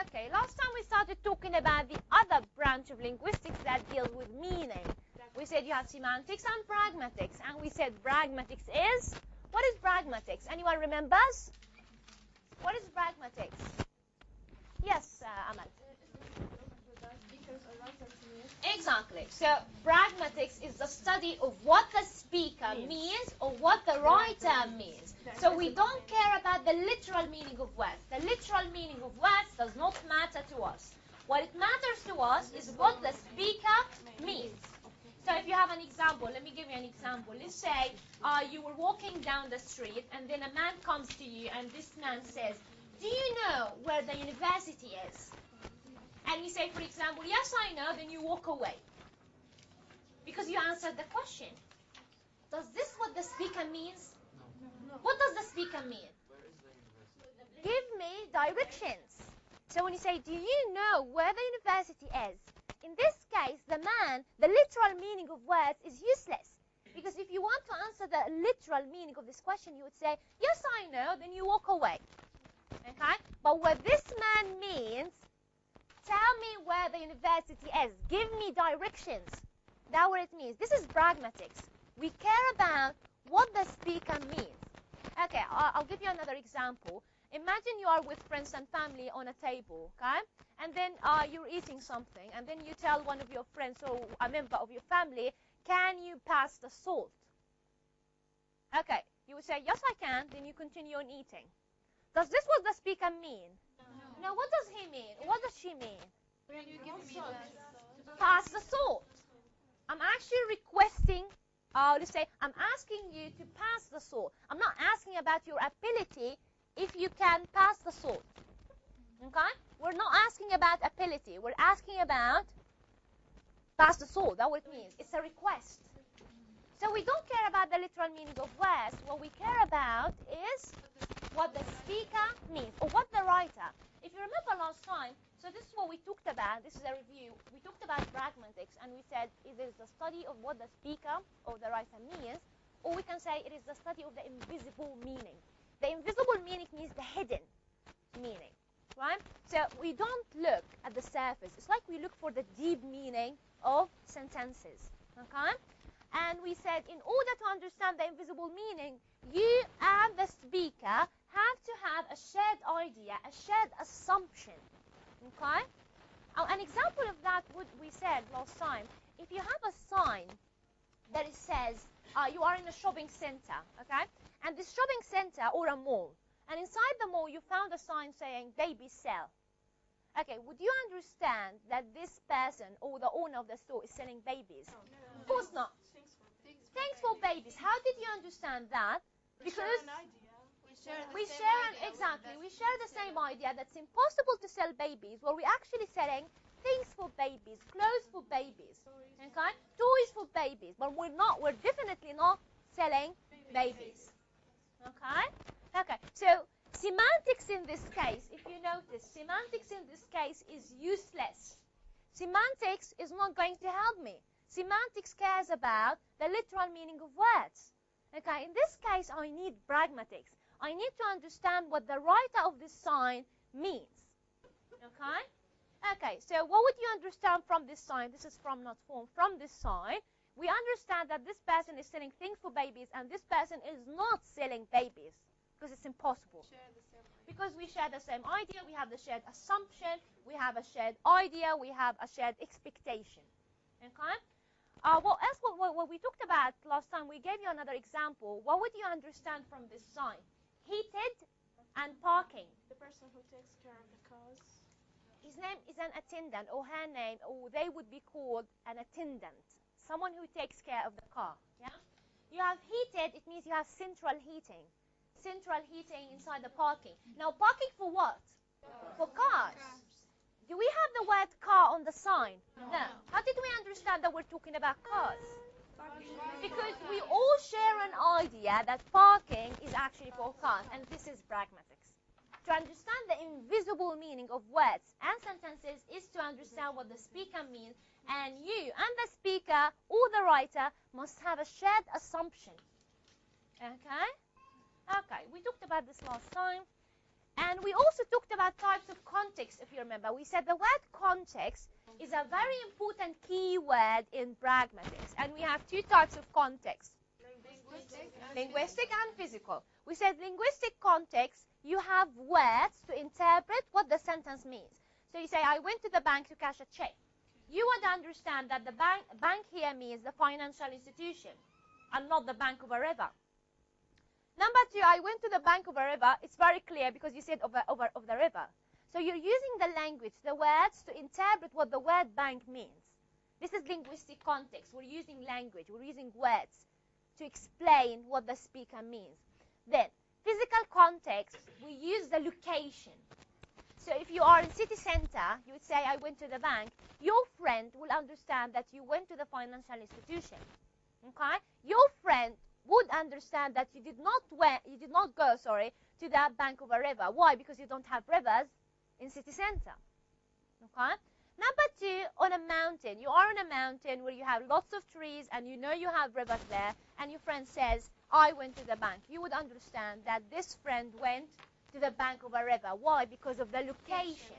Okay, last time we started talking about the other branch of linguistics that deals with meaning. We said you have semantics and pragmatics, and we said pragmatics is, what is pragmatics? Anyone remembers? What is pragmatics? Yes, Amal. Exactly. So pragmatics is the study of what the speaker means or what the writer means. So we don't care about the literal meaning of words. The literal meaning of words does not matter to us. What it matters to us is what the speaker means. So if you have an example, let me give you an example. Let's say you were walking down the street and then a man comes to you and this man says, do you know where the university is? And you say, for example, yes, I know, then you walk away. Because you answered the question. Does this what the speaker means? No. What does the speaker mean? Give me directions. So when you say, do you know where the university is? In this case, the literal meaning of words is useless. Because if you want to answer the literal meaning of this question, you would say, yes, I know, then you walk away. Okay? But what this man means, tell me where the university is. Give me directions. That's what it means. This is pragmatics. We care about what the speaker means. Okay, I'll give you another example. Imagine you are with friends and family on a table, okay? And then you're eating something, and then you tell one of your friends or a member of your family, can you pass the salt? Okay, you would say, yes, I can. Then you continue on eating. Does this what the speaker mean? No, what does he mean? What does she mean? Pass the salt. I'm actually requesting, let's say, I'm asking you to pass the salt. I'm not asking about your ability if you can pass the salt. Okay? We're not asking about ability. We're asking about pass the salt. That's what it means. It's a request. So we don't care about the literal meaning of words. What we care about is what the speaker means, or what the writer. If you remember last time, so this is what we talked about. This is a review. We talked about pragmatics, and we said it is the study of what the speaker or the writer means, or we can say it is the study of the invisible meaning. The invisible meaning means the hidden meaning, right? So we don't look at the surface. It's like we look for the deep meaning of sentences, okay? And we said in order to understand the invisible meaning, you and the speaker have to have a shared idea, a shared assumption, okay? An example of that, what we said last time, if you have a sign that it says you are in a shopping center, okay? And this shopping center or a mall, and inside the mall you found a sign saying baby sell. Okay, would you understand that this person or the owner of the store is selling babies? No. Of course not. Thanks for babies. How did you understand that? Because we share the same idea that's impossible to sell babies, where we're actually selling things for babies, clothes for babies, okay, toys for babies, but we're definitely not selling babies, okay. So semantics in this case, if you notice, semantics in this case is useless. Semantics is not going to help me. Semantics cares about the literal meaning of words. Okay, in this case, I need pragmatics. I need to understand what the writer of this sign means. Okay? Okay, so what would you understand from this sign? This is from, not form. From this sign, we understand that this person is selling things for babies, and this person is not selling babies, because it's impossible. Because we share the same idea, we have the shared assumption, we have a shared idea, we have a shared expectation. Okay? What else? What we talked about last time, we gave you another example. What would you understand from this sign? Heated and parking. The person who takes care of the cars. His name is an attendant, or her name, or they would be called an attendant. Someone who takes care of the car. Yeah? You have heated, it means you have central heating. Central heating inside the parking. Now, parking for what? For cars. Do we have the word car on the sign? No. How did we understand that we're talking about cars? Because we all share an idea that parking is actually for cars, and this is pragmatics. To understand the invisible meaning of words and sentences is to understand what the speaker means, and you and the speaker or the writer must have a shared assumption. Okay? Okay, we talked about this last time. And we also talked about about types of context, if you remember. We said the word context is a very important key word in pragmatics. And we have two types of context. Linguistic and physical. We said linguistic context, you have words to interpret what the sentence means. So you say, I went to the bank to cash a check. You would understand that the bank here means the financial institution and not the bank of a river. Number two, I went to the bank of a river. It's very clear because you said of the river. So you're using the language, the words, to interpret what the word bank means. This is linguistic context. We're using language. We're using words to explain what the speaker means. Then, physical context, we use the location. So if you are in city center, you would say, I went to the bank. Your friend will understand that you went to the financial institution. Okay? Your friend would understand that you did not go to the bank of a river. Why? Because you don't have rivers in city center. Okay? Number two, on a mountain. You are on a mountain where you have lots of trees and you know you have rivers there, and your friend says, I went to the bank. You would understand that this friend went to the bank of a river. Why? Because of the location.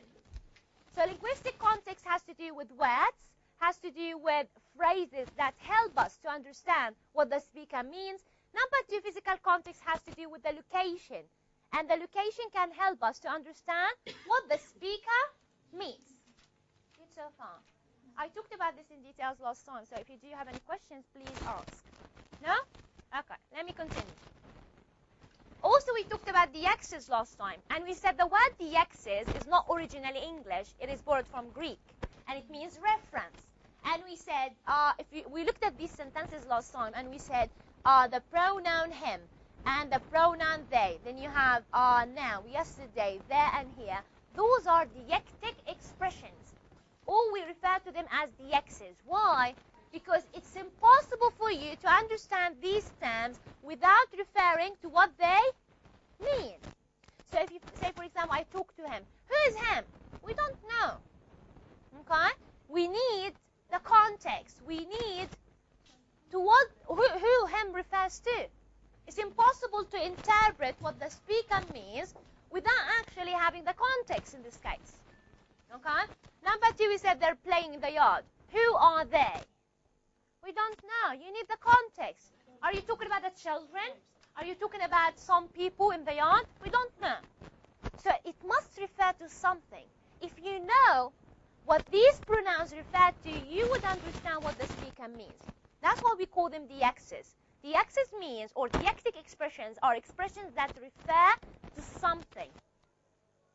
So linguistic context has to do with words, has to do with phrases that help us to understand what the speaker means. Number two, physical context has to do with the location. And the location can help us to understand what the speaker means. Good so far. I talked about this in details last time, so if you do have any questions, please ask. No? Okay, let me continue. Also, we talked about the X's last time, and we said the word the X's is not originally English. It is borrowed from Greek, and it means reference. And we said, we looked at these sentences last time, and we said the pronoun him and the pronoun they. Then you have now, yesterday, there, and here. Those are deictic expressions, or we refer to them as the X's. Why? Because it's impossible for you to understand these terms without referring to what they mean. So if you say, for example, I talk to him. Who is him? We don't know. Okay? We need the context. We need to who him refers to. It's impossible to interpret what the speaker means without actually having the context in this case. Okay? Number two, we said they're playing in the yard. Who are they? We don't know. You need the context. Are you talking about the children? Are you talking about some people in the yard? We don't know. So it must refer to something. If you know what these pronouns refer to, you would understand what the speaker means. That's why we call them the X's. The X's means, or deictic expressions, are expressions that refer to something.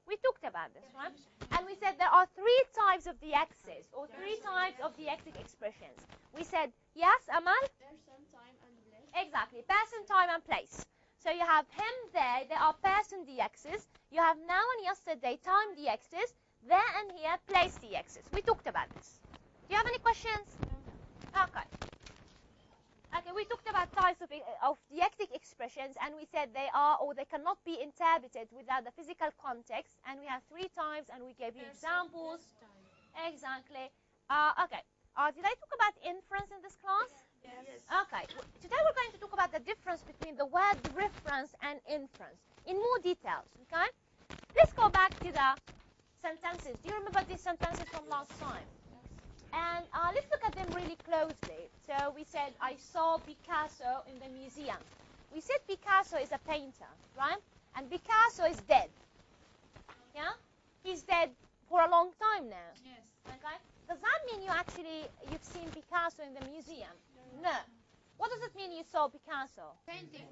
We talked about this, right? And we said there are three types of the X's, or three types of deictic expressions. We said, yes, Amal? Person, time, and place. Exactly, person, time, and place. So you have him, they are person DXs. You have now and yesterday, time DXs. There and here, place DXs. We talked about this. Do you have any questions? Okay. Okay, we talked about types of deictic expressions, and we said they are, or they cannot be interpreted without the physical context. And we have three types, and we gave you examples. Exactly. Okay. Did I talk about inference in this class? Yes. Okay. Today we're going to talk about the difference between the word reference and inference in more details. Okay. Let's go back to the sentences. Do you remember these sentences from last time? And let's look at them really closely. So we said, I saw Picasso in the museum. We said Picasso is a painter, right? And Picasso is dead. Yeah? He's dead for a long time now. Yes. Okay? Does that mean you've seen Picasso in the museum? No. What does it mean you saw Picasso? Painting.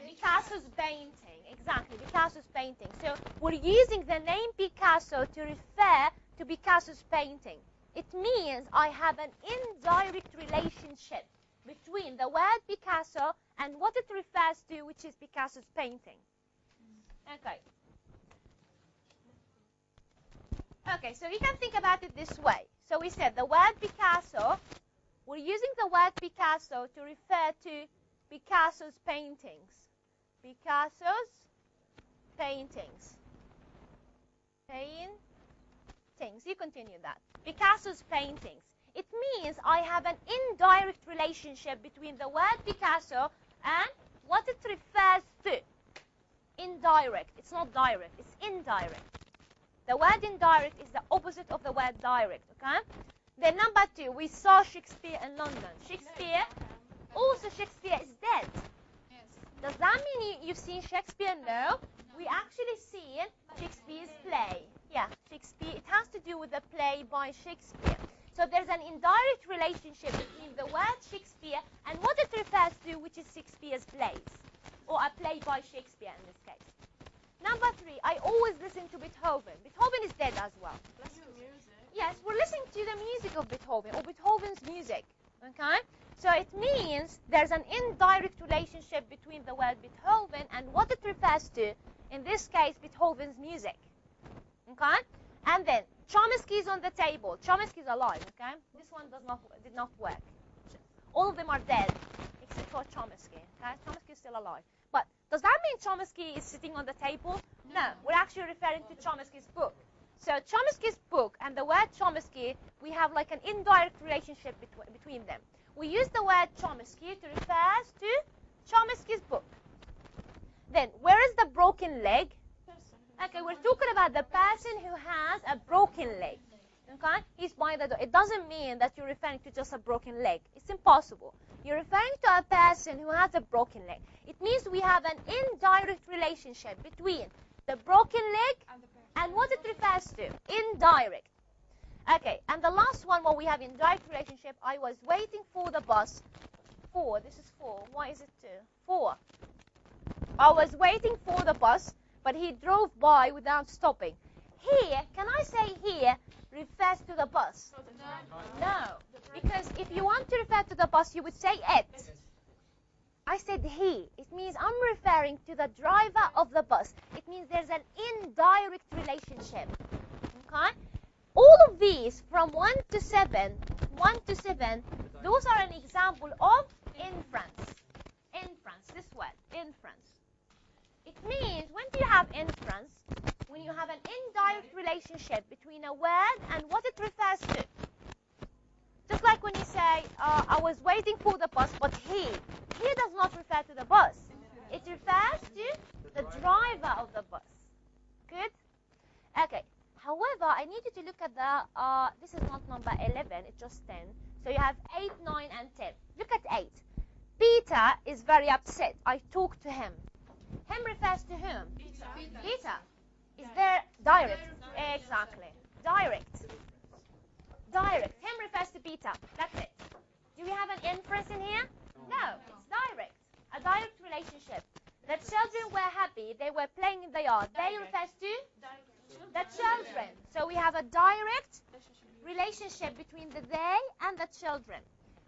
Picasso's painting. Exactly, Picasso's painting. So we're using the name Picasso to refer to Picasso's painting. It means I have an indirect relationship between the word Picasso and what it refers to, which is Picasso's painting. Okay. Okay, so we can think about it this way. So we said the word Picasso, we're using the word Picasso to refer to Picasso's paintings. Picasso's paintings. Paintings. You continue that. Picasso's paintings. It means I have an indirect relationship between the word Picasso and what it refers to. Indirect. It's not direct. It's indirect. The word indirect is the opposite of the word direct, okay? Then number 2, we saw Shakespeare in London. Shakespeare, also Shakespeare is dead. Does that mean you've seen Shakespeare? No. We actually seen Shakespeare's play. Yeah, Shakespeare. It has to do with the play by Shakespeare. So there's an indirect relationship between the word Shakespeare and what it refers to, which is Shakespeare's plays, or a play by Shakespeare in this case. Number 3, I always listen to Beethoven. Beethoven is dead as well. Yes, we're listening to the music of Beethoven, or Beethoven's music. Okay? So it means there's an indirect relationship between the word Beethoven and what it refers to, in this case, Beethoven's music. Okay? And then Chomsky is on the table. Chomsky is alive, okay? This one did not work. All of them are dead, except for Chomsky, okay? Chomsky is still alive. But does that mean Chomsky is sitting on the table? No, we're actually referring to Chomsky's book. So Chomsky's book and the word Chomsky, we have like an indirect relationship between them. We use the word Chomsky to refer to Chomsky's book. Then, where is the broken leg? Okay, we're talking about the person who has a broken leg. Okay? He's by the door. It doesn't mean that you're referring to just a broken leg. It's impossible. You're referring to a person who has a broken leg. It means we have an indirect relationship between the broken leg and what it refers to. Indirect. Okay, and the last one where we have indirect relationship, I was waiting for the bus. 4, this is 4. Why is it 2? 4. I was waiting for the bus, but he drove by without stopping. Here, can I say here refers to the bus? No, because if you want to refer to the bus, you would say it. I said he. It means I'm referring to the driver of the bus. It means there's an indirect relationship. Okay? All of these from 1 to 7, those are an example of inference. Inference, this word, inference. It means, when do you have inference? When you have an indirect relationship between a word and what it refers to. Just like when you say, I was waiting for the bus, but he does not refer to the bus. It refers to the driver of the bus. Good? Okay. However, I need you to look at the, this is not number 11, it's just 10. So you have 8, 9, and 10. Look at 8. Peter is very upset. I talked to him. Him refers to whom? Peter. Is there direct? Exactly. Direct. Direct. Him refers to Peter. That's it. Do we have an inference in here? No. It's direct. A direct relationship. The children were happy. They were playing in the yard. They refers to the children. So we have a direct relationship between the they and the children.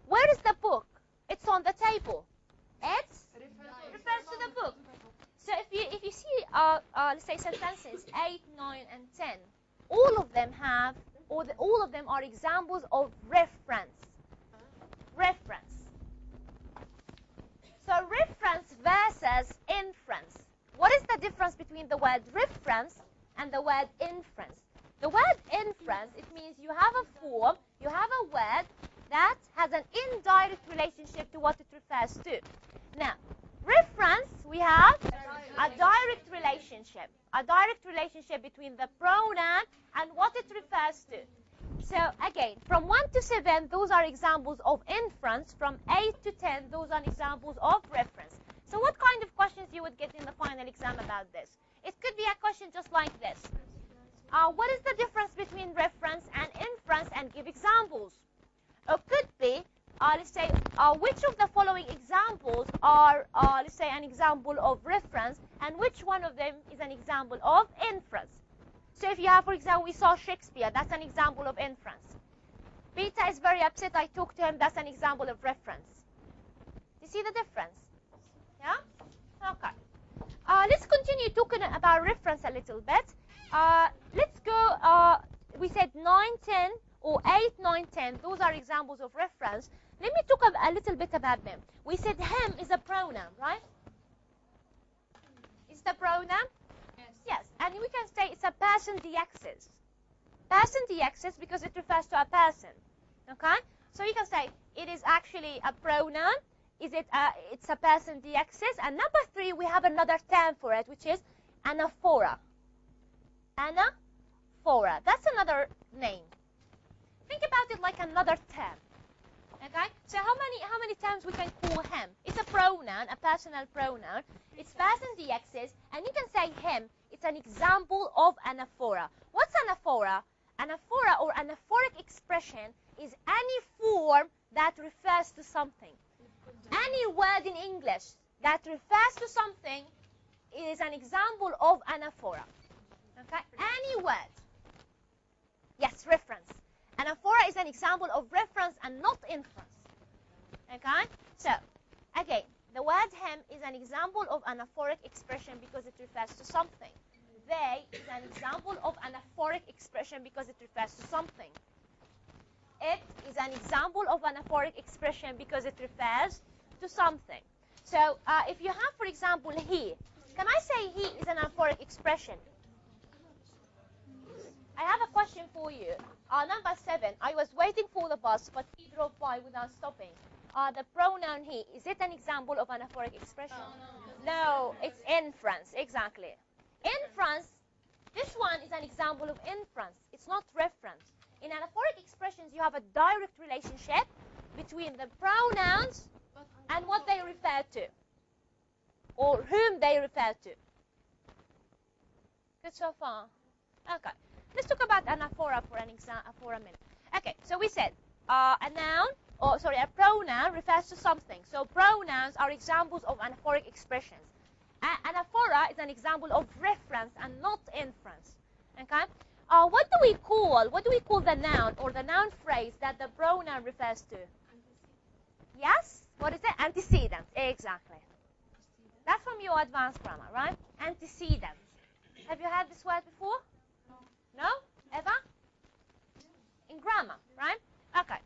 Where is the book? It's on the table. It refers to the book. So if you see, let's say sentences 8, 9, and 10, all of them have, all of them are examples of reference. Reference. So reference versus inference. What is the difference between the word reference and the word inference? The word inference, it means you have a form, you have a word that has an indirect relationship to what it refers to. Now, reference, we have a direct relationship. A direct relationship between the pronoun and what it refers to. So again, from 1 to 7, those are examples of inference. From 8 to 10, those are examples of reference. So what kind of questions you would get in the final exam about this? It could be a question just like this. What is the difference between reference and inference, and give examples? Or could be, let's say, which of the following examples are, let's say, an example of reference, and which one of them is an example of inference? So if you have, for example, we saw Shakespeare, that's an example of inference. Peter is very upset, I talked to him, that's an example of reference. Do you see the difference? Yeah? Okay. Let's continue talking about reference a little bit. Let's go, we said 9, 10, or 8, 9, 10. Those are examples of reference. Let me talk a little bit about them. We said him is a pronoun, right? Is the pronoun? Yes. And we can say it's a person deaxis. Person deaxis because it refers to a person. Okay? So you can say it is actually a pronoun. It's a person deaxis. And number 3, we have another term for it, which is anaphora. anaphora. That's another name. Think about it like another term. Okay? So how many times we can call him? It's a pronoun, a personal pronoun. It's past and the X's, and you can say him. It's an example of anaphora. What's anaphora? Anaphora or anaphoric expression is any form that refers to something. Any word in English that refers to something is an example of anaphora. Okay? Any word. Yes, reference. Anaphora is an example of reference and not inference. Okay? So, again, the word him is an example of anaphoric expression because it refers to something. They is an example of anaphoric expression because it refers to something. It is an example of anaphoric expression because it refers to something. So, if you have, for example, he, can I say he is an anaphoric expression? I have a question for you. Number 7, I was waiting for the bus, but he drove by without stopping. The pronoun he, is it an example of anaphoric expression? No, it's inference, exactly. Inference, this one is an example of inference. It's not reference. In anaphoric expressions, you have a direct relationship between the pronouns and what they refer to, or whom they refer to. Good so far? Okay. Let's talk about anaphora for a minute. Okay, so we said a pronoun refers to something. So pronouns are examples of anaphoric expressions. Anaphora is an example of reference and not inference. Okay? What do we call the noun or the noun phrase that the pronoun refers to? Yes? What is it? Antecedent. Exactly. That's from your advanced grammar, right? Antecedent. Have you heard this word before? No? Ever? In grammar, right? Okay.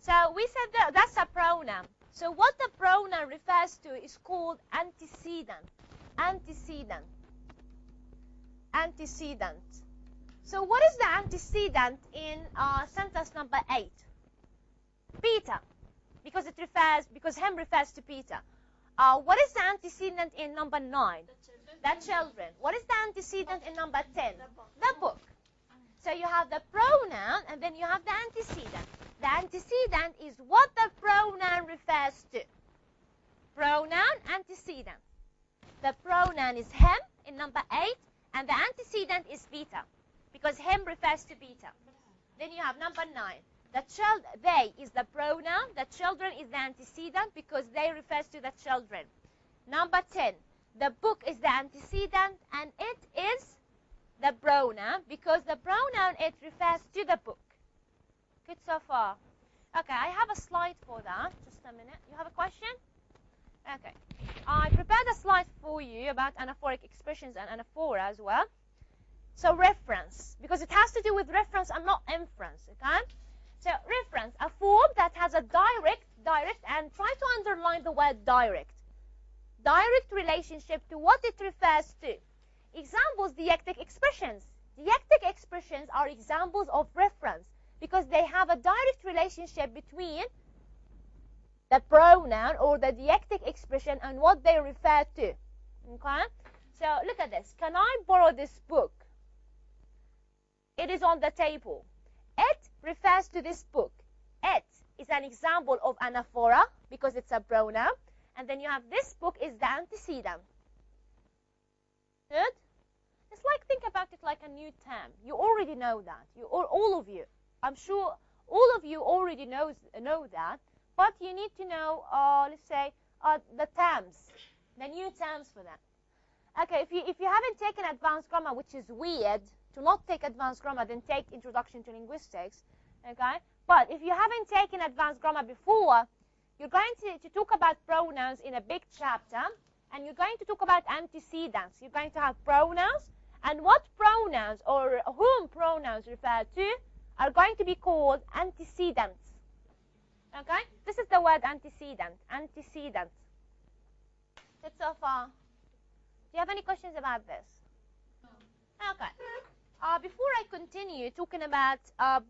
So we said that's a pronoun. So what the pronoun refers to is called antecedent. Antecedent. Antecedent. So what is the antecedent in sentence number 8? Peter. Because him refers to Peter. What is the antecedent in number 9? The children. What is the antecedent in number 10? The book. So you have the pronoun and then you have the antecedent. The antecedent is what the pronoun refers to. Pronoun, antecedent. The pronoun is him in number 8 and the antecedent is Peter because him refers to Peter. Then you have number 9. They is the pronoun. The children is the antecedent because they refers to the children. Number 10. The book is the antecedent and it is the pronoun because the pronoun it refers to the book. Good so far? Okay, I have a slide for that. Just a minute. You have a question? Okay. I prepared a slide for you about anaphoric expressions and anaphora as well. So reference, because it has to do with reference and not inference, okay? So reference, a form that has a direct, and try to underline the word direct. Direct relationship to what it refers to. Examples, deictic expressions. Deictic expressions are examples of reference because they have a direct relationship between the pronoun or the deictic expression and what they refer to. Okay? So look at this. Can I borrow this book? It is on the table. It refers to this book. It is an example of anaphora because it's a pronoun. And then you have this book is the antecedent. Good? It's like, think about it like a new term. You already know that. All of you. I'm sure all of you already know that. But you need to know, let's say, the terms, the new terms for that. Okay, if you haven't taken advanced grammar, which is weird, to not take advanced grammar, then take Introduction to Linguistics. Okay? But if you haven't taken advanced grammar before, you're going to talk about pronouns in a big chapter, and you're going to talk about antecedents. You're going to have pronouns, and what pronouns or whom pronouns refer to are going to be called antecedents. Okay? This is the word antecedent. Antecedent. That's so far. Do you have any questions about this? No. Okay. Before I continue talking about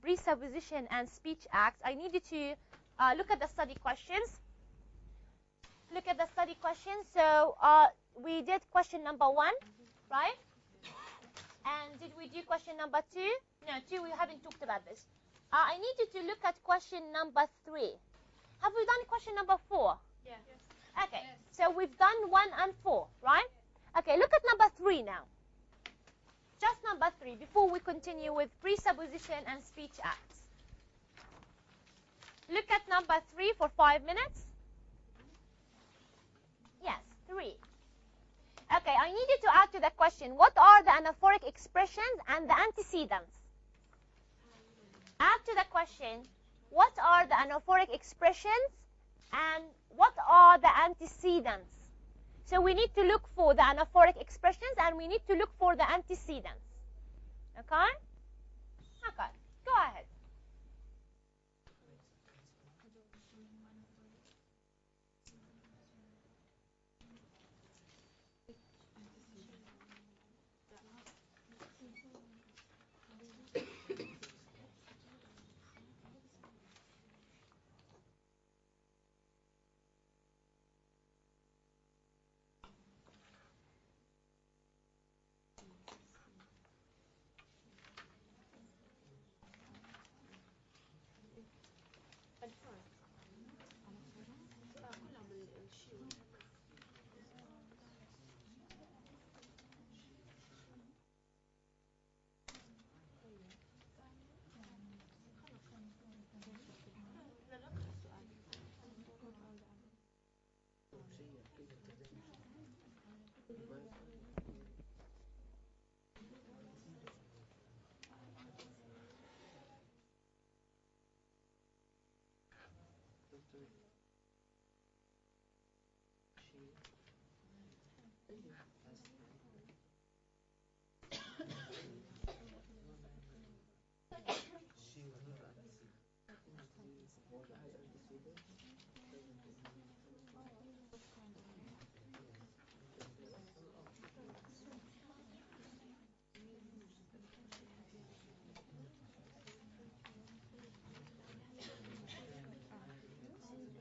presupposition and speech acts, I need you to look at the study questions. Look at the study questions. So we did question number 1, right? And did we do question number 2? No, 2, we haven't talked about this. I need you to look at question number 3. Have we done question number 4? Yes. Okay, so we've done 1 and 4, right? Okay, look at number 3 now. Just number 3, before we continue with presupposition and speech acts. Look at number 3 for 5 minutes. Yes, 3. Okay, I need you to add to the question, what are the anaphoric expressions and the antecedents? Add to the question, what are the anaphoric expressions and what are the antecedents? So we need to look for the anaphoric expressions and we need to look for the antecedents. Okay? Okay, go ahead.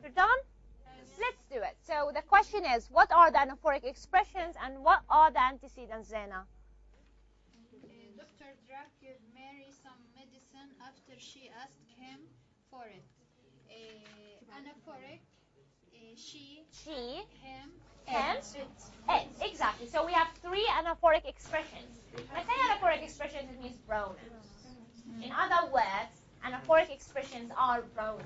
You're done? Let's do it. So the question is, what are the anaphoric expressions and what are the antecedents, Zena? Dr. Drake gave Mary some medicine after she asked him for it. Anaphoric, she, him, it. Exactly. So we have 3 anaphoric expressions. When I say anaphoric expressions, it means pronouns. In other words, anaphoric expressions are pronouns.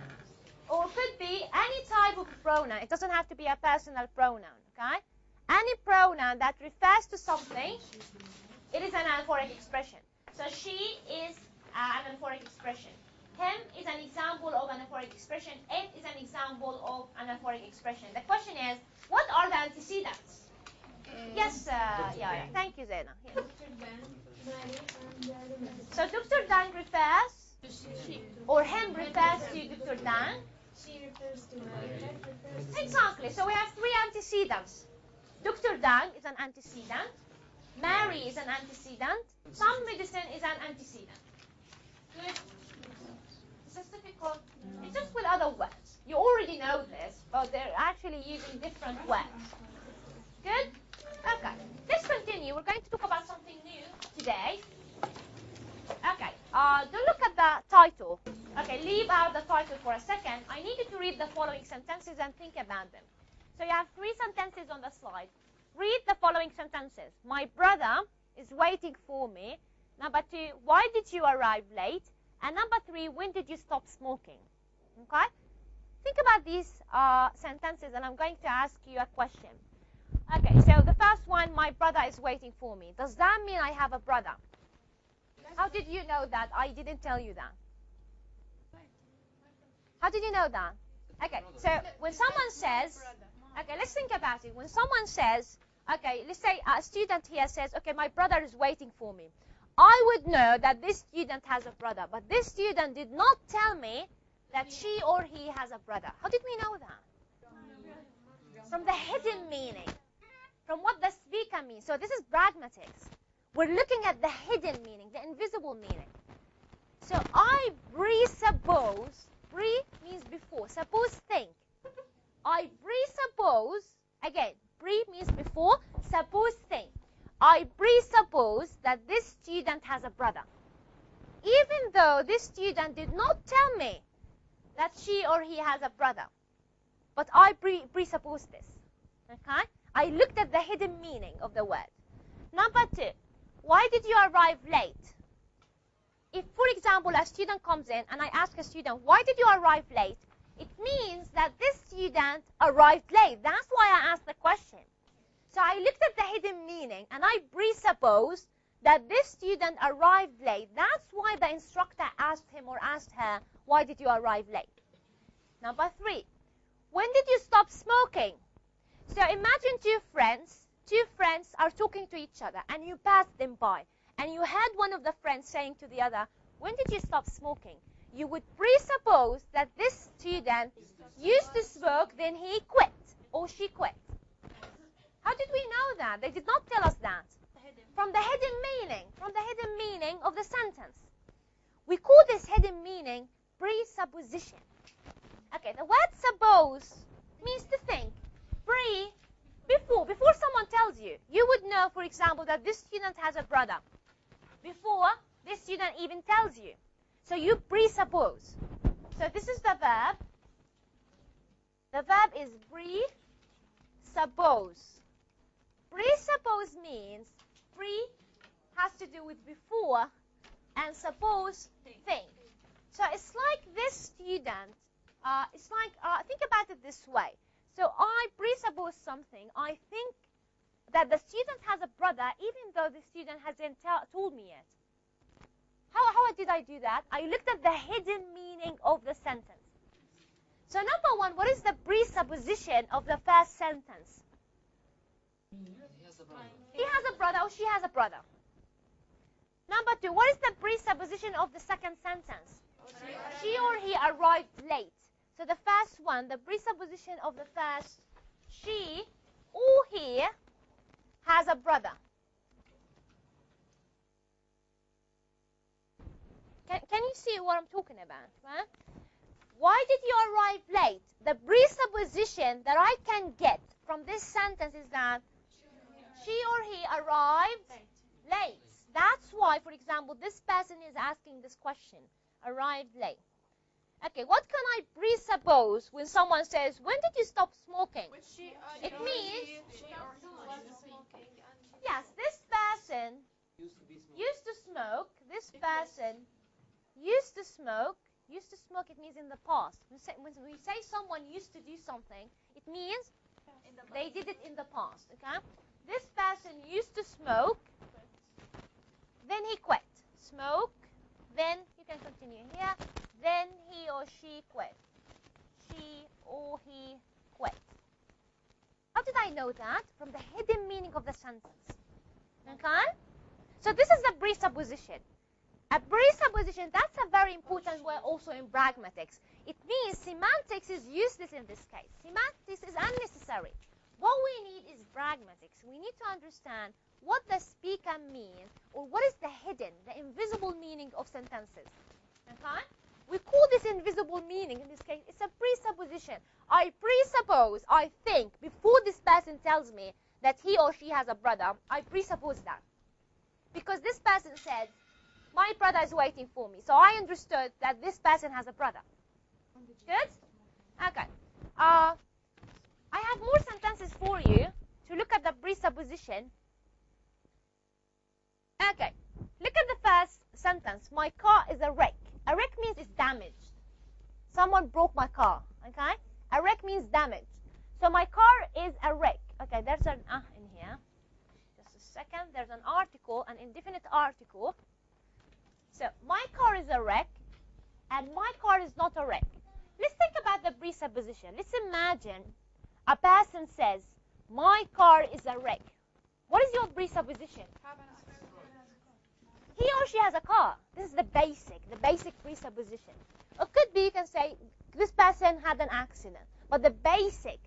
Or it could be any type of pronoun. It doesn't have to be a personal pronoun, okay? Any pronoun that refers to something, it is an anaphoric expression. So she is an anaphoric expression. Him is an example of anaphoric expression. It is an example of anaphoric expression. The question is, what are the antecedents? Yes, yeah. Thank you, Zena. Yes. Dr. Dan, Mary, and So Dr. Dan refers, or him refers to Dr. Dan. she refers to Mary. It refers to Exactly. So we have 3 antecedents. Dr. Dan is an antecedent. Mary is an antecedent. Some medicine is an antecedent. Good. Is this difficult? It's just with other words. You already know this, but they're actually using different words. Good? Okay. Let's continue. We're going to talk about something new today. Okay. Don't look at the title. Okay, leave out the title for a second. I need you to read the following sentences and think about them. So you have 3 sentences on the slide. Read the following sentences. My brother is waiting for me. Number 2, why did you arrive late? And number 3, when did you stop smoking? Okay? Think about these sentences, and I'm going to ask you a question. Okay, so the first one, my brother is waiting for me. Does that mean I have a brother? How did you know that? I didn't tell you that. How did you know that? Okay, so when someone says, okay, let's think about it. When someone says, okay, let's say a student here says, okay, my brother is waiting for me. I would know that this student has a brother, but this student did not tell me that she or he has a brother. How did we know that? From the hidden meaning, from what the speaker means. So this is pragmatics. We're looking at the hidden meaning, the invisible meaning. So I presuppose, pre means before, suppose think. I presuppose, again, pre means before, suppose think. I presuppose that this student has a brother. Even though this student did not tell me that she or he has a brother. But I presuppose this. Okay? I looked at the hidden meaning of the word. Number 2, why did you arrive late? If, for example, a student comes in and I ask a student, why did you arrive late? It means that this student arrived late. That's why I asked the question. So I looked at the hidden meaning and I presupposed that this student arrived late. That's why the instructor asked him or asked her, why did you arrive late? Number 3, when did you stop smoking? So imagine two friends are talking to each other and you passed them by and you heard one of the friends saying to the other, when did you stop smoking? You would presuppose that this student used to smoke, then he quit or she quit. How did we know that? They did not tell us that. From the hidden meaning of the sentence. We call this hidden meaning presupposition. Okay, the word suppose means to think. Before someone tells you, you would know, for example, that this student has a brother. Before this student even tells you. So you presuppose. So this is the verb. The verb is presuppose. Presuppose means pre has to do with before and suppose think. So it's like this student, think about it this way. So I presuppose something. I think that the student has a brother even though the student hasn't told me yet. How did I do that? I looked at the hidden meaning of the sentence. So number 1, what is the presupposition of the first sentence? He has a brother or she has a brother. Number 2, what is the presupposition of the second sentence? She or he arrived late. So the first one, the presupposition of the first, she or he has a brother. Can you see what I'm talking about? Right? Why did you arrive late? The presupposition that I can get from this sentence is that she or he arrived late. That's why, for example, this person is asking this question, arrived late. Okay, what can I presuppose when someone says, when did you stop smoking? It means, yes, this person used to smoke. This person used to smoke. Used to smoke, it means in the past. When we say someone used to do something, it means they did it in the past. Okay? This person used to smoke, then he quit. Smoke, then you can continue here. Then he or she quit. She or he quit. How did I know that? From the hidden meaning of the sentence. Okay? So this is the presupposition. A presupposition, that's a very important word also in pragmatics. It means semantics is useless in this case. Semantics is unnecessary. What we need is pragmatics. We need to understand what the speaker means or what is the hidden, the invisible meaning of sentences. Okay? We call this invisible meaning in this case. It's a presupposition. I presuppose, I think, before this person tells me that he or she has a brother, I presuppose that. Because this person said, my brother is waiting for me. So I understood that this person has a brother. Good? Okay. I have more sentences for you to look at the presupposition. Okay. Look at the first sentence. My car is a wreck. A wreck means it's damaged. Someone broke my car. Okay? A wreck means damaged. So my car is a wreck. Okay, there's an in here. Just a second. There's an article, an indefinite article. So my car is a wreck, and my car is not a wreck. Let's think about the presupposition. Let's imagine a person says, my car is a wreck. What is your presupposition? He or she has a car. This is the basic presupposition. It could be, you can say, this person had an accident. But the basic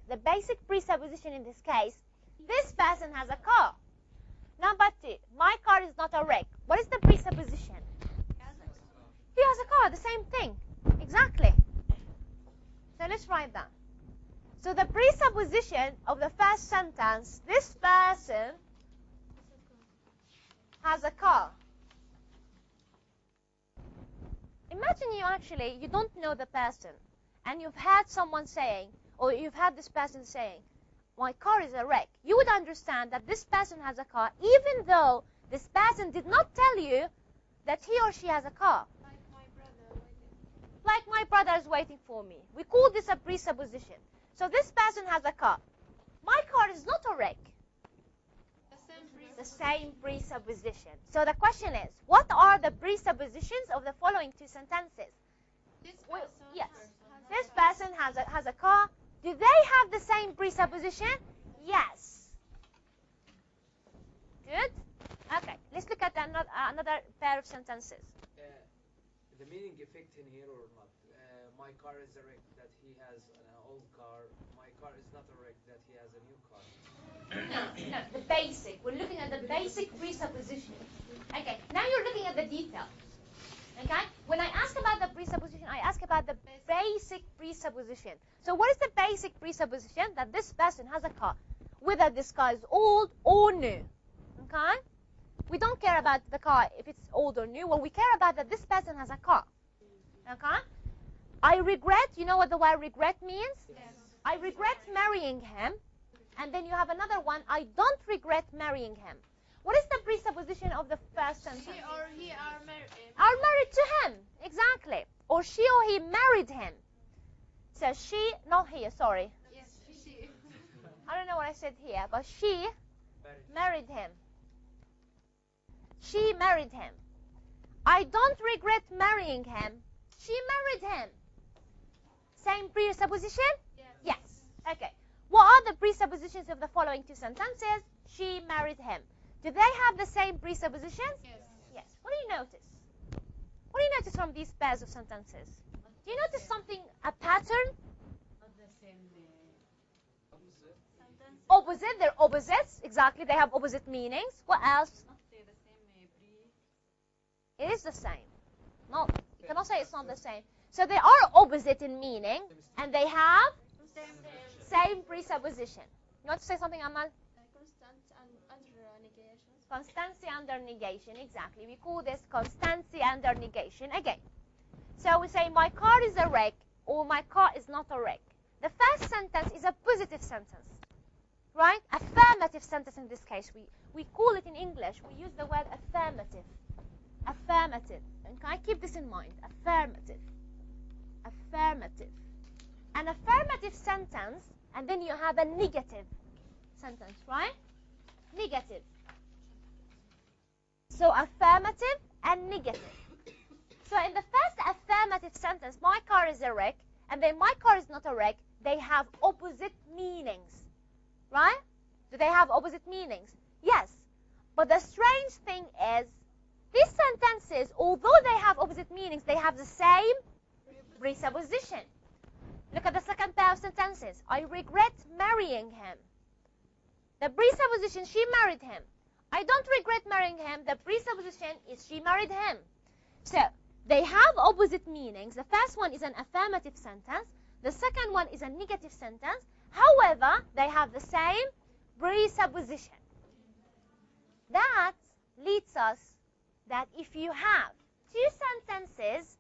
presupposition in this case, this person has a car. Number 2, my car is not a wreck. What is the presupposition? He has a car, the same thing. Exactly. So let's write that. So the presupposition of the first sentence, this person has a car. Imagine you don't know the person, and you've had someone saying, or you've had this person saying, my car is a wreck. You would understand that this person has a car, even though this person did not tell you that he or she has a car. Like my brother is waiting for me. We call this a presupposition. So this person has a car. My car is not a wreck. The same presupposition. So the question is, what are the presuppositions of the following two sentences? Yes. This person has a car. Do they have the same presupposition? Yes. Good? Okay. Let's look at another pair of sentences. The meaning effect in here or not? My car is a wreck that he has an old car. My car is not a wreck that he has a new car. No, the basic. We're looking at the basic presupposition. Okay, now you're looking at the details. Okay? When I ask about the presupposition, I ask about the basic presupposition. So what is the basic presupposition? That this person has a car, whether this car is old or new. Okay? We don't care about the car if it's old or new. Well, we care about that this person has a car. Okay? I regret, you know what the word regret means? Yes. I regret marrying him. And then you have another one, I don't regret marrying him. What is the presupposition of the first sentence? She or he are married. Are married to him. Exactly. Or she or he married him. So she, not here, sorry. Yes, she. I don't know what I said here, but she married him. She married him. I don't regret marrying him. She married him. Same presupposition? Yes. Okay. What are the presuppositions of the following two sentences? She married him. Do they have the same presuppositions? Yes. Yes. What do you notice? What do you notice from these pairs of sentences? Do you notice something, a pattern? Not the same. Opposite. They're opposites. Exactly. They have opposite meanings. What else? Not say the same It is the same. No, you cannot say it's not the same. So they are opposite in meaning, and they have same presupposition. You want to say something, Amal? Constant and under negation. Constancy under negation, exactly. We call this constancy under negation. Again, so we say my car is a wreck, or my car is not a wreck. The first sentence is a positive sentence, right? Affirmative sentence in this case. We call it in English, we use the word affirmative. Affirmative. Okay, keep this in mind. Affirmative. Affirmative. An affirmative sentence, and then you have a negative sentence, right? Negative. So affirmative and negative. So in the first affirmative sentence, my car is a wreck, and then my car is not a wreck, they have opposite meanings, right? Do they have opposite meanings? Yes. But the strange thing is, these sentences, although they have opposite meanings, they have the same presupposition. Look at the second pair of sentences. I regret marrying him. The presupposition, she married him. I don't regret marrying him. The presupposition is she married him. So, they have opposite meanings. The first one is an affirmative sentence. The second one is a negative sentence. However, they have the same presupposition. That leads us that if you have two sentences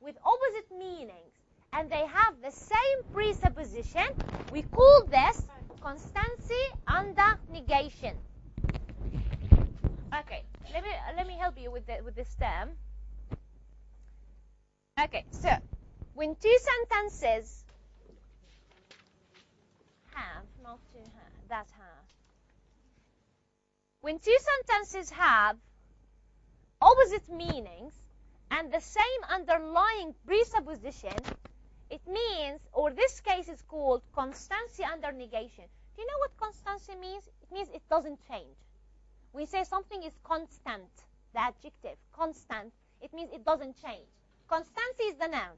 with opposite meanings, and they have the same presupposition, we call this constancy under negation. Okay, let me help you with this term. Okay, so when two sentences have, not to have, that have. When two sentences have opposite meanings and the same underlying presupposition, it means, or this case is called constancy under negation. Do you know what constancy means? It means it doesn't change. We say something is constant, the adjective, constant, it means it doesn't change. Constancy is the noun.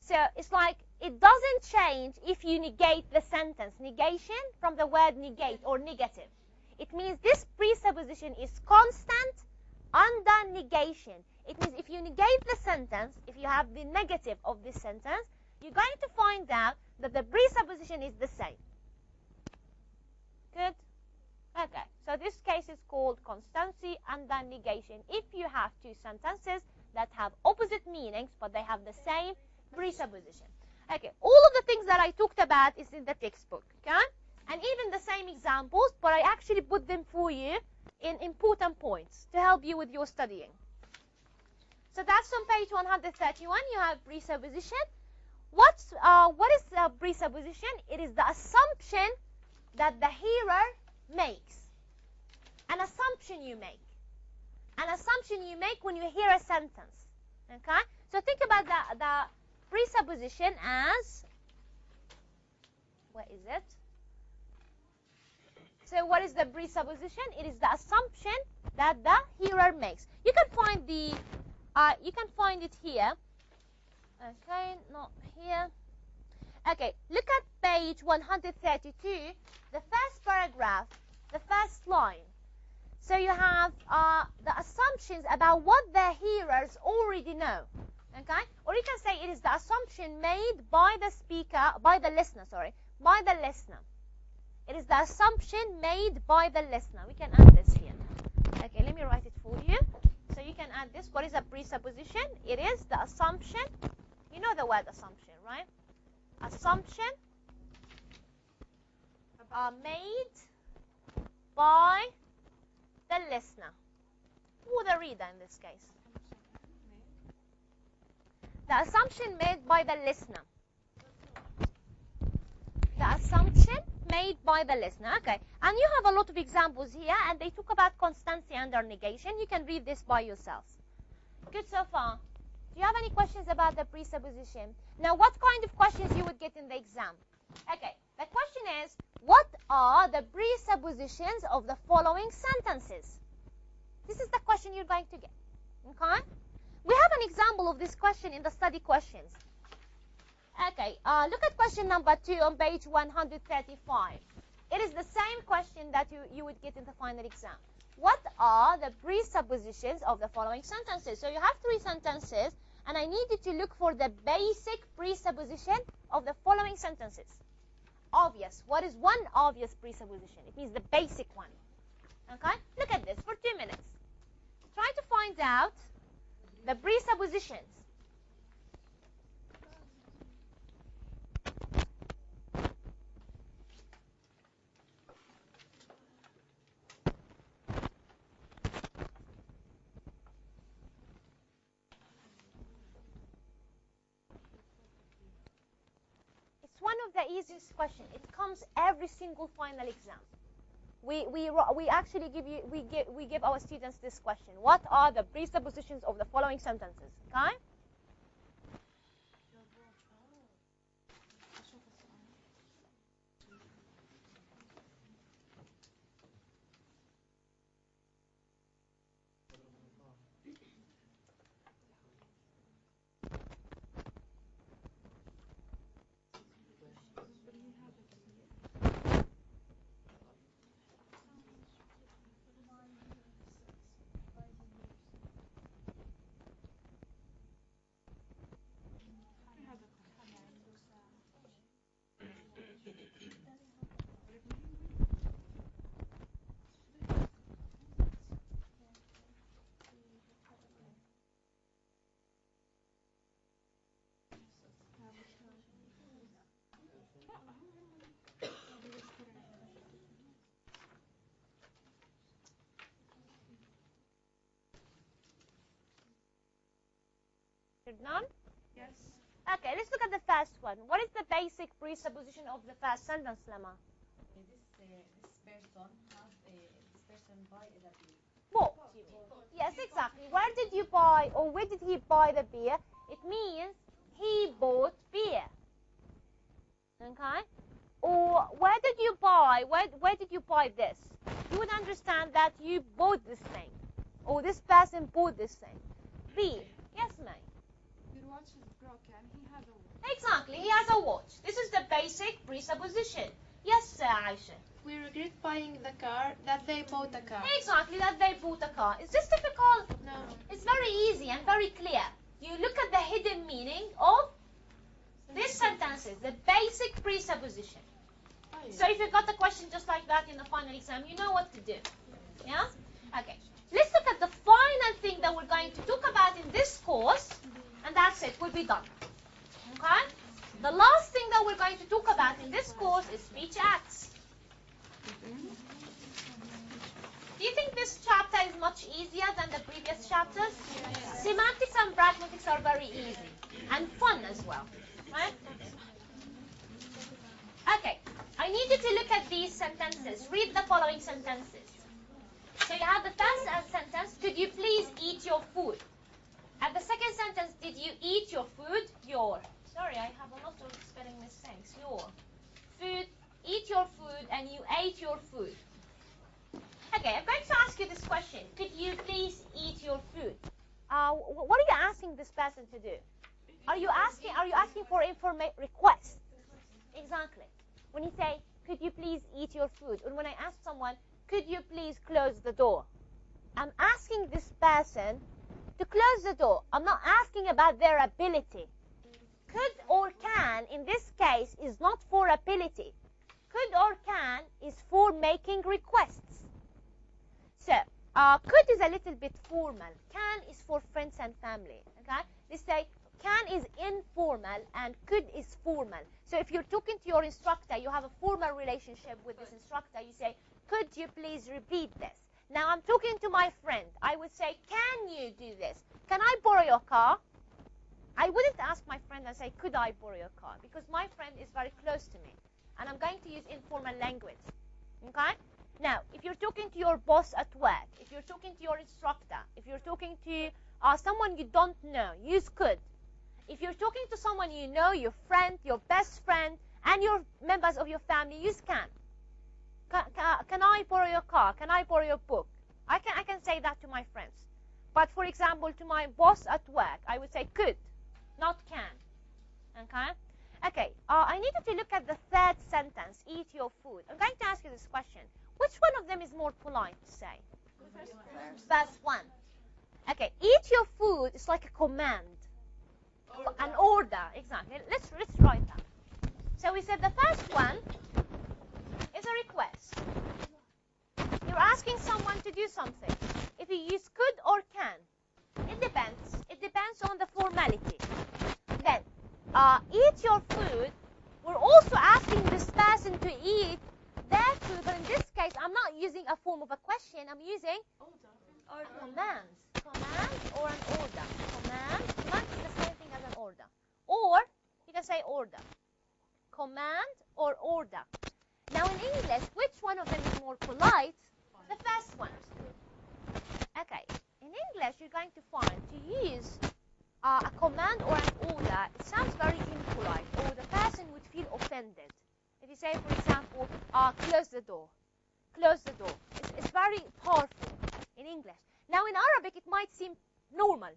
So it's like it doesn't change if you negate the sentence. Negation from the word negate or negative. It means this presupposition is constant under negation. It means if you negate the sentence, if you have the negative of this sentence, you're going to find out that the presupposition is the same. Good? Okay, so this case is called constancy under negation. If you have two sentences that have opposite meanings, but they have the same presupposition. Okay, all of the things that I talked about is in the textbook, okay? And even the same examples, but I actually put them for you in important points to help you with your studying. So that's on page 131. You have presupposition. What is the presupposition? It is the assumption that the hearer makes. An assumption you make. An assumption you make when you hear a sentence. Okay? So think about the presupposition as, where is it? So what is the presupposition? It is the assumption that the hearer makes. You can find it here. Okay, not here. Okay, look at page 132, the first paragraph, the first line. So you have the assumptions about what the hearers already know. Okay? Or you can say it is the assumption made by the speaker, by the listener. It is the assumption made by the listener. We can add this here. Okay, let me write it for you. So you can add this. What is a presupposition? It is the assumption. You know the word assumption, right? Assumption made by the listener. Or the reader in this case. The assumption made by the listener. The assumption made by the listener. Okay. And you have a lot of examples here, and they talk about constancy under negation. You can read this by yourselves. Good so far. Do you have any questions about the presupposition? Now, what kind of questions you would get in the exam? Okay. The question is, what are the presuppositions of the following sentences? This is the question you're going to get. Okay? We have an example of this question in the study questions. Okay, look at question number 2 on page 135. It is the same question that you would get in the final exam. What are the presuppositions of the following sentences? So you have 3 sentences, and I need you to look for the basic presupposition of the following sentences. Obvious. What is one obvious presupposition? It means the basic one. Okay? Look at this for 2 minutes. Try to find out the presuppositions. It's one of the easiest questions. It comes every single final exam. We actually give our students this question. What are the presuppositions of the following sentences? Okay? None? Yes. Okay, let's look at the first one. What is the basic presupposition of the first sentence, Lama? This person buy the beer. Bought, you mean? Yes, exactly. Where did you buy, or where did he buy the beer? It means he bought beer. Okay? Or where did you buy, where did you buy this? You would understand that you bought this thing. Or this person bought this thing. B. Yes, ma'am. Your watch is broken. He has a watch. Exactly, he has a watch. This is the basic presupposition. Yes, Aisha. We regret buying the car that they bought a car. Exactly, that they bought a car. Is this difficult? No. It's very easy and very clear. You look at the hidden meaning of these sentences, the basic presupposition. So if you got the question just like that, in the final exam, you know what to do. Yeah? Okay. Let's look at the final thing that we're going to talk about in this course, and that's it. We'll be done. Okay? The last thing that we're going to talk about in this course is speech acts. Do you think this chapter is much easier than the previous chapters? Semantics and pragmatics are very easy and fun as well. Right? Okay. I need you to look at these sentences. Read the following sentences. So you have the first sentence, could you please eat your food? And the second sentence, did you eat your food? Your. Sorry, I have a lot of spelling mistakes. Your. Food, eat your food, and you ate your food. Okay, I'm going to ask you this question. Could you please eat your food? What are you asking this person to do? Are you asking for request? Exactly. When you say, could you please eat your food? Or when I ask someone, could you please close the door? I'm asking this person to close the door. I'm not asking about their ability. Could or can, in this case, is not for ability. Could or can is for making requests. So, could is a little bit formal. Can is for friends and family. Okay? Let's say can is informal and could is formal. So if you're talking to your instructor, you have a formal relationship with this instructor. You say, could you please repeat this? Now I'm talking to my friend. I would say, can you do this? Can I borrow your car? I wouldn't ask my friend and say, could I borrow your car? Because my friend is very close to me. And I'm going to use informal language. Okay? Now, if you're talking to your boss at work, if you're talking to your instructor, if you're talking to someone you don't know, use could. If you're talking to someone you know, your friend, your best friend, and your members of your family, use can. Can I borrow your car? Can I borrow your book? I can say that to my friends. But for example, to my boss at work, I would say could, not can. Okay? Okay, I need you to look at the third sentence, eat your food. I'm going to ask you this question. Which one of them is more polite to say? First one. Okay, eat your food is like a command. An order, exactly. Let's write that. So we said the first one is a request. You're asking someone to do something. If you use could or can, it depends. It depends on the formality. Then, eat your food. We're also asking this person to eat their food, but in this case, I'm not using a form of a question. I'm using commands. Command or an order. Command is the same thing as an order. Or, you can say order. Command or order. Now in English, which one of them is more polite? The first one. Okay. In English, you're going to find to use a command or an order, it sounds very impolite, or the person would feel offended. If you say, for example, close the door. Close the door. It's very powerful in English. Now in Arabic, it might seem normal.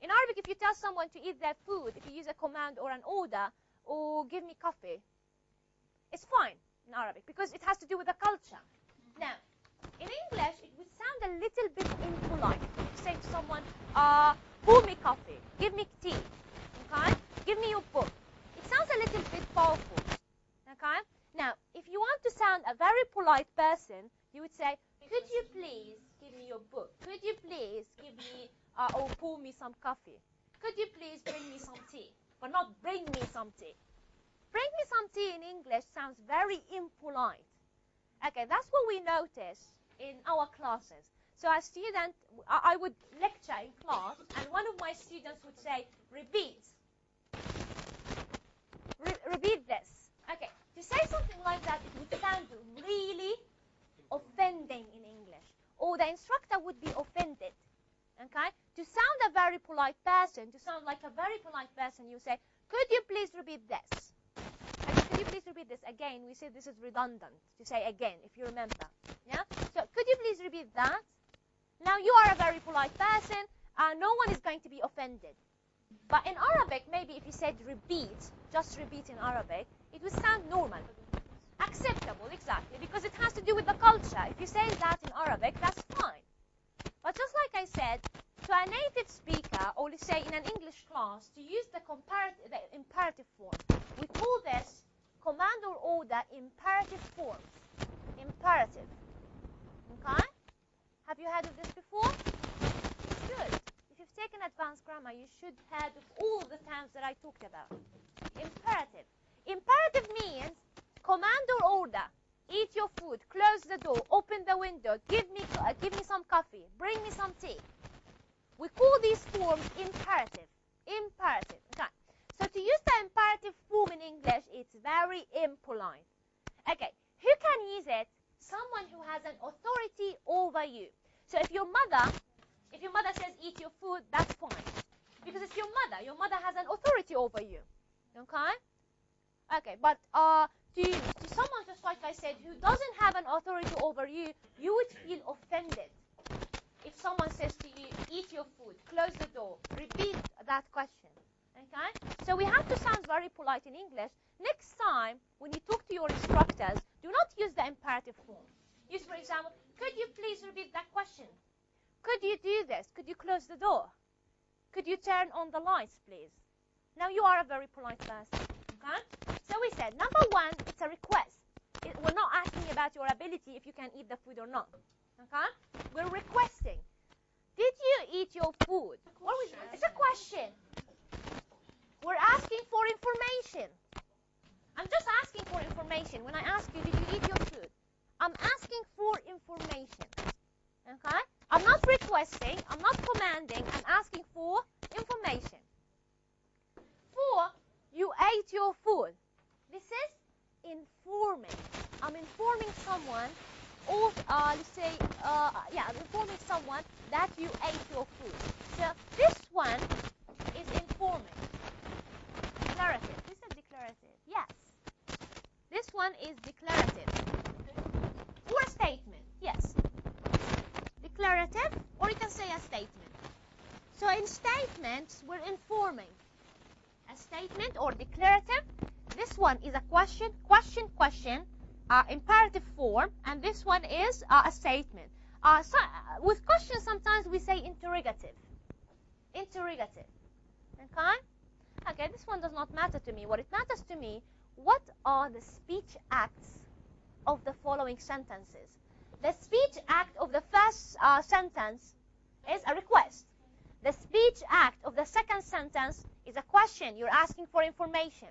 In Arabic, if you tell someone to eat their food, if you use a command or an order, or give me coffee, it's fine in Arabic because it has to do with the culture. Now, in English, it would sound a little bit impolite. If you say to someone, pour me coffee, give me tea, okay? Give me your book. It sounds a little bit powerful, okay? Now, if you want to sound a very polite person, you would say, could you please give me your book? Could you please give me, or pour me some coffee? Could you please bring me some tea? But not bring me some tea. Bring me some tea in English sounds very impolite. Okay, that's what we notice in our classes. So as student, I would lecture in class, and one of my students would say, repeat. Repeat this. Okay, to say something like that, it would sound really offending in English. Or the instructor would be offended. Okay? To sound a very polite person, to sound like a very polite person, you say, could you please repeat this? Okay, could you please repeat this? Again, we say this is redundant to say again, if you remember. Yeah? So, could you please repeat that? Now, you are a very polite person. No one is going to be offended. But in Arabic, maybe if you said repeat, just repeat in Arabic, it would sound normal. Acceptable, exactly, because it has to do with the culture. If you say that in Arabic, that's fine. But just like I said, to a native speaker, or let's say in an English class, to use the imperative form, we call this command or order imperative forms. Imperative. Okay? Have you heard of this before? Good. If you've taken advanced grammar, you should have heard of all the terms that I talked about. Imperative. Imperative means command or order. Eat your food, close the door, open the window, give me some coffee, bring me some tea. We call these forms imperative. Imperative. Okay. So to use the imperative form in English, it's very impolite. Okay. Who can use it? Someone who has an authority over you. So if your mother says eat your food, that's fine. Because it's your mother. Your mother has an authority over you. Okay? Okay, but to someone, just like I said, who doesn't have an authority over you, you would feel offended. If someone says to you, eat your food, close the door, repeat that question. Okay? So we have to sound very polite in English. Next time, when you talk to your instructors, do not use the imperative form. Use, for example, could you please repeat that question? Could you do this? Could you close the door? Could you turn on the lights, please? Now you are a very polite person. Okay? So we said, number one, it's a request. We're not asking about your ability if you can eat the food or not. Okay? We're requesting. Did you eat your food? It's a question. We're asking for information. I'm just asking for information. When I ask you, did you eat your food? I'm asking for information. Okay? I'm not requesting. I'm not commanding. I'm asking for information. 4, you ate your food. This is informing. I'm informing someone, or let's say, I'm informing someone that you ate your food. So this one is informing. Declarative. This is declarative. Yes. This one is declarative. Or a statement. Yes. Declarative, or you can say a statement. So in statements, we're informing. A statement or declarative. This one is a question, imperative form, and this one is a statement. With questions, sometimes we say interrogative. Interrogative. Okay? Okay, this one does not matter to me. What it matters to me, what are the speech acts of the following sentences? The speech act of the first sentence is a request. The speech act of the second sentence is a question. You're asking for information.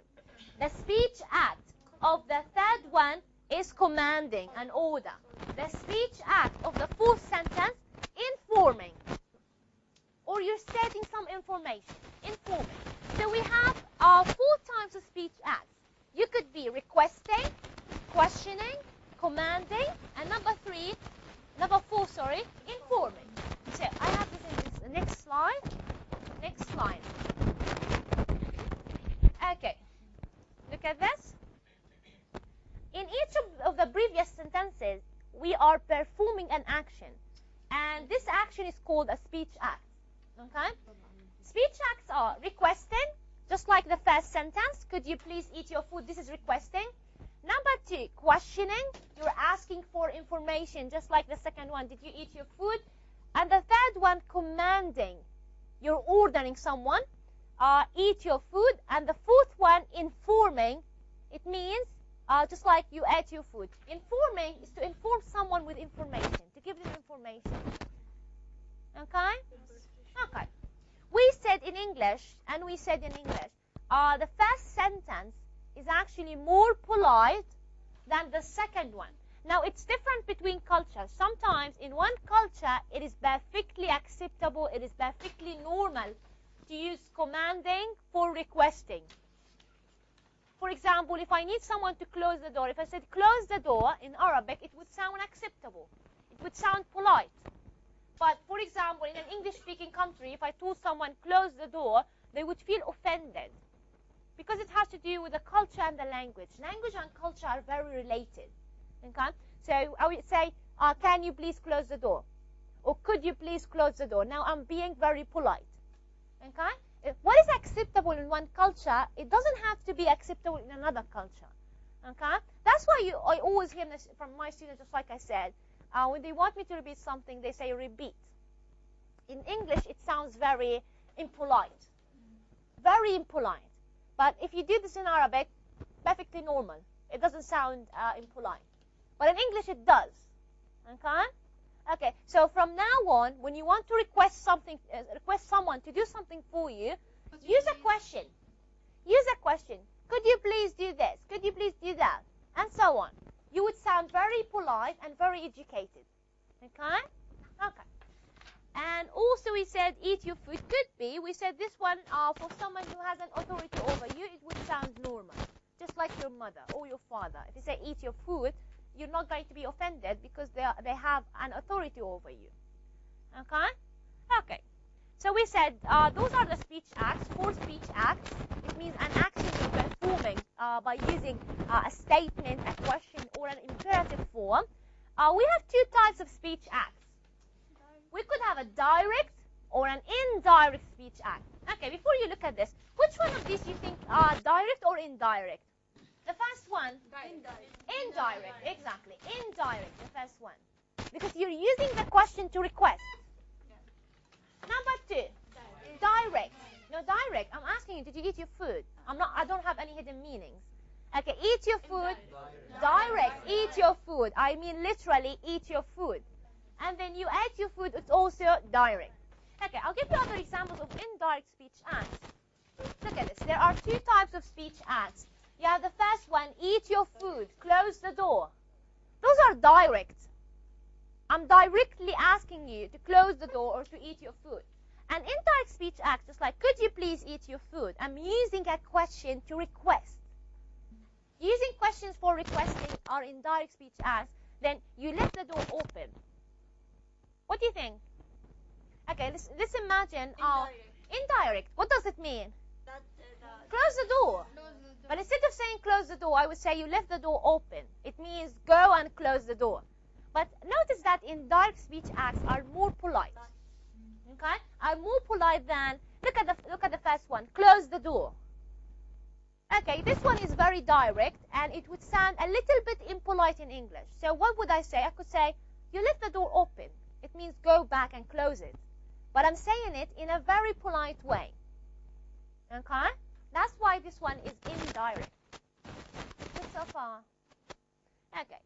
The speech act of the third one is commanding an order. The speech act of the fourth sentence, informing. Or you're stating some information. Informing. So we have 4 types of speech acts. You could be requesting, questioning, commanding, and number 4, informing. So I have this in this next slide. Next slide. Okay. Look at this. In each of the previous sentences, we are performing an action. And this action is called a speech act. Okay? Speech acts are requesting, just like the first sentence. Could you please eat your food? This is requesting. Number 2, questioning. You're asking for information, just like the second one. Did you eat your food? And the third one, commanding. You're ordering someone, eat your food. And the fourth one, informing. It means just like you ate your food. Informing is to inform someone with information, to give them information. Okay? Okay. We said in English, and we said in English, the first sentence is actually more polite than the second one. Now, it's different between cultures. Sometimes in one culture, it is perfectly acceptable, it is perfectly normal to use commanding for requesting. For example, if I need someone to close the door, if I said close the door in Arabic, it would sound acceptable. It would sound polite. But, for example, in an English-speaking country, if I told someone close the door, they would feel offended. Because it has to do with the culture and the language. Language and culture are very related. Okay? So I would say, can you please close the door? Or could you please close the door? Now I'm being very polite. Okay? What is acceptable in one culture, it doesn't have to be acceptable in another culture. Okay? That's why I always hear this from my students, just like I said. When they want me to repeat something, they say repeat. In English, it sounds very impolite. Very impolite. But if you do this in Arabic, perfectly normal. It doesn't sound impolite. But in English it does. Okay? Okay, so from now on, when you want to request something, request someone to do something for you, use a question. Use a question. Could you please do this? Could you please do that? And so on. You would sound very polite and very educated. Okay? Okay. And also we said eat your food. Could be. We said this one for someone who has an authority over you, it would sound normal. Just like your mother or your father. If you say eat your food, you're not going to be offended because they have an authority over you. Okay? Okay. So we said those are the speech acts, 4 speech acts. It means an action you're performing by using a statement, a question, or an imperative form. We have 2 types of speech acts. We could have a direct or an indirect speech act. Okay, before you look at this, which one of these you think are direct or indirect? The first one? Indirect, exactly. Indirect, the first one. Because you're using the question to request. Number 2, direct. No, direct. I'm asking you, did you eat your food? I don't have any hidden meanings. Okay, eat your food. Direct, eat your food. I mean literally eat your food. And then you ate your food, it's also direct. Okay, I'll give you other examples of indirect speech acts. Look at this. There are 2 types of speech acts. You have the first one, eat your food, close the door. Those are direct. I'm directly asking you to close the door or to eat your food. An indirect speech act is like, could you please eat your food? I'm using a question to request. Using questions for requesting are indirect speech acts. Then you left the door open. What do you think? Okay, let's imagine indirect. What does it mean? Close the door. But instead of saying close the door, I would say you left the door open. It means go and close the door. But notice that indirect speech acts are more polite. Okay? Are more polite than look at the first one. Close the door. Okay, this one is very direct and it would sound a little bit impolite in English. So what would I say? I could say you left the door open. It means go back and close it. But I'm saying it in a very polite way. Okay? That's why this one is indirect. Good so far? Okay.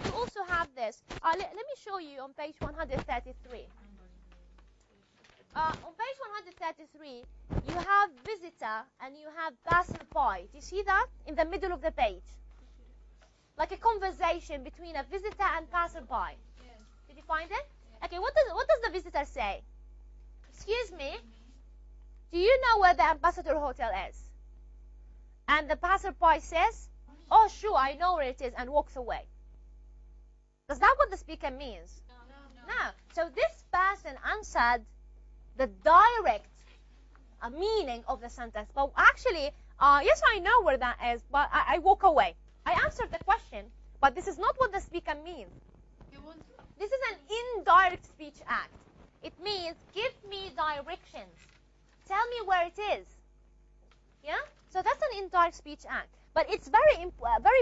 You also have this. Let me show you on page 133. On page 133, you have visitor and you have passerby. Do you see that? In the middle of the page. Like a conversation between a visitor and passerby. Yes. Did you find it? Okay, what does the visitor say? Excuse me, do you know where the Ambassador Hotel is? And the passerby says, oh, sure, I know where it is, and walks away. Is that what the speaker means? No. So this person answered the direct meaning of the sentence. But actually, yes, I know where that is, but I walk away. I answered the question, but this is not what the speaker means. This is an indirect speech act. It means give me directions. Tell me where it is. Yeah? So that's an indirect speech act. But it's very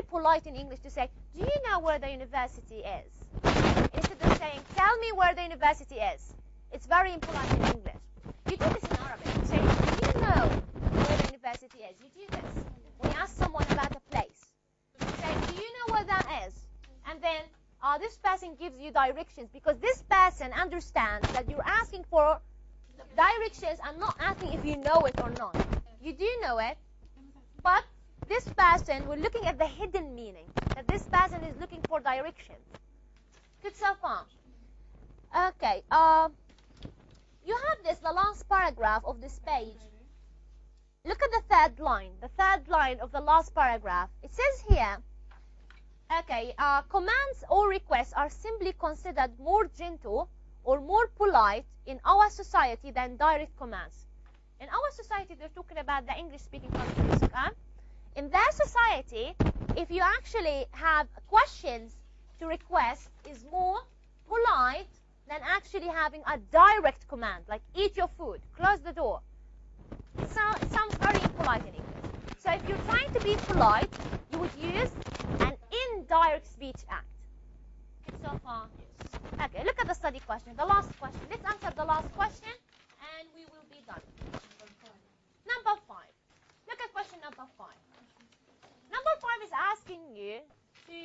polite in English to say, do you know where the university is? Instead of saying, tell me where the university is. It's very impolite in English. You do this in Arabic. You say, do you know where the university is? You do this. When you ask someone about a place, you say, do you know where that is? And then this person gives you directions because this person understands that you're asking for directions and not asking if you know it or not. You do know it, but this person, we're looking at the hidden meaning, that this person is looking for directions. Good so far? Okay, you have this, the last paragraph of this page. Look at the third line of the last paragraph. It says here, okay, commands or requests are simply considered more gentle or more polite in our society than direct commands. In our society, they're talking about the English-speaking countries, okay? In their society, if you actually have questions to request, is more polite than actually having a direct command, like eat your food, close the door. So it sounds very impolite in English. So if you're trying to be polite, you would use an indirect speech act. Good so far? Yes. Okay, look at the study question, the last question. Let's answer the last question, and we will be done. Number 5. Look at question number 5. Number 5 is asking you to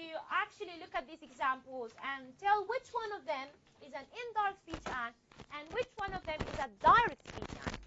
actually look at these examples and tell which one of them is an indirect speech act and which one of them is a direct speech act.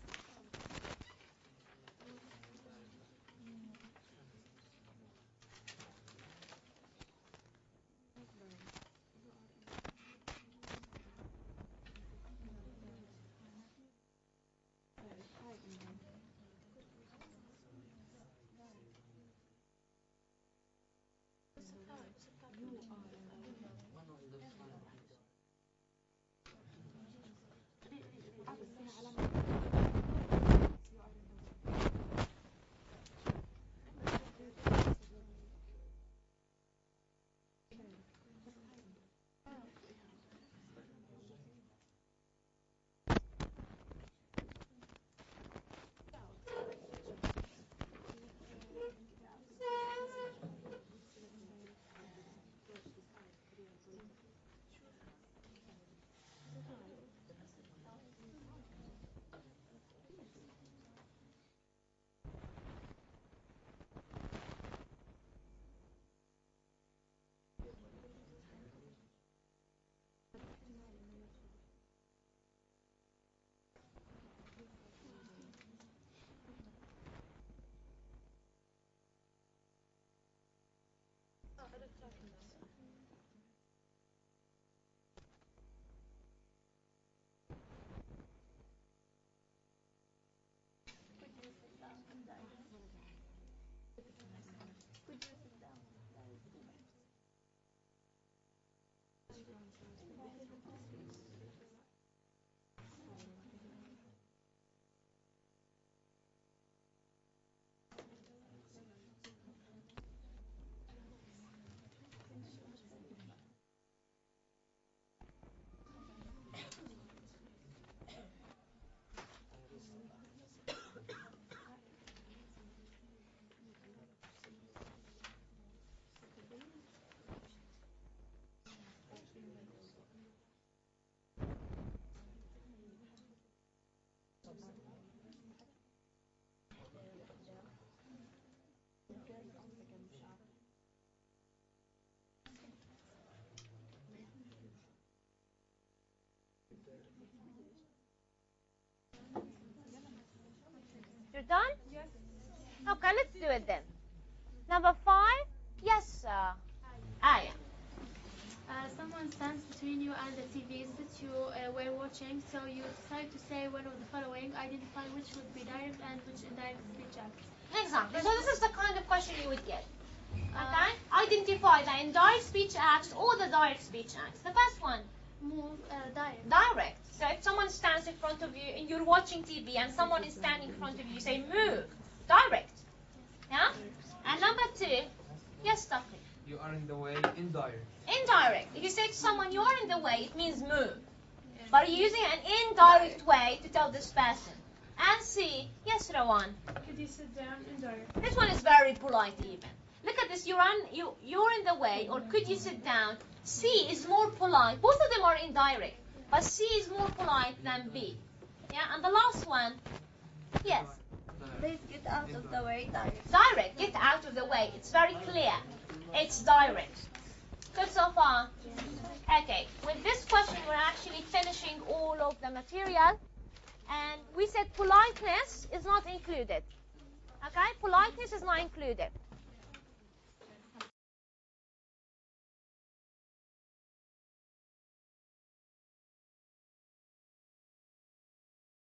You're done? Yes. Okay, let's do it then. Number 5. Yes, Aya. Someone stands between you and the TVs that you were watching, so you decide to say one of the following. Identify which would be direct and which indirect speech acts. Exactly. So this is the kind of question you would get. Okay? Identify the indirect speech acts or the direct speech acts. The first one. Move, direct. Direct. So if someone stands in front of you and you're watching TV and someone is standing in front of you, you say move. Direct. Yeah? And number 2. Yes, Taqi. You are in the way, indirect. Indirect. If you say to someone you are in the way, it means move. But you're using an indirect way to tell this person. And C. Yes, Rawan. Could you sit down? Indirect. This one is very polite even. Look at this. You're in the way, or could you sit down? C is more polite. Both of them are indirect, but C is more polite than B. Yeah. And the last one. Yes. Please get out of the way, direct. Direct. Get out of the way. It's very clear. It's direct. Good so far? Okay. With this question, we're actually finishing all of the material. And we said politeness is not included. Okay? Politeness is not included.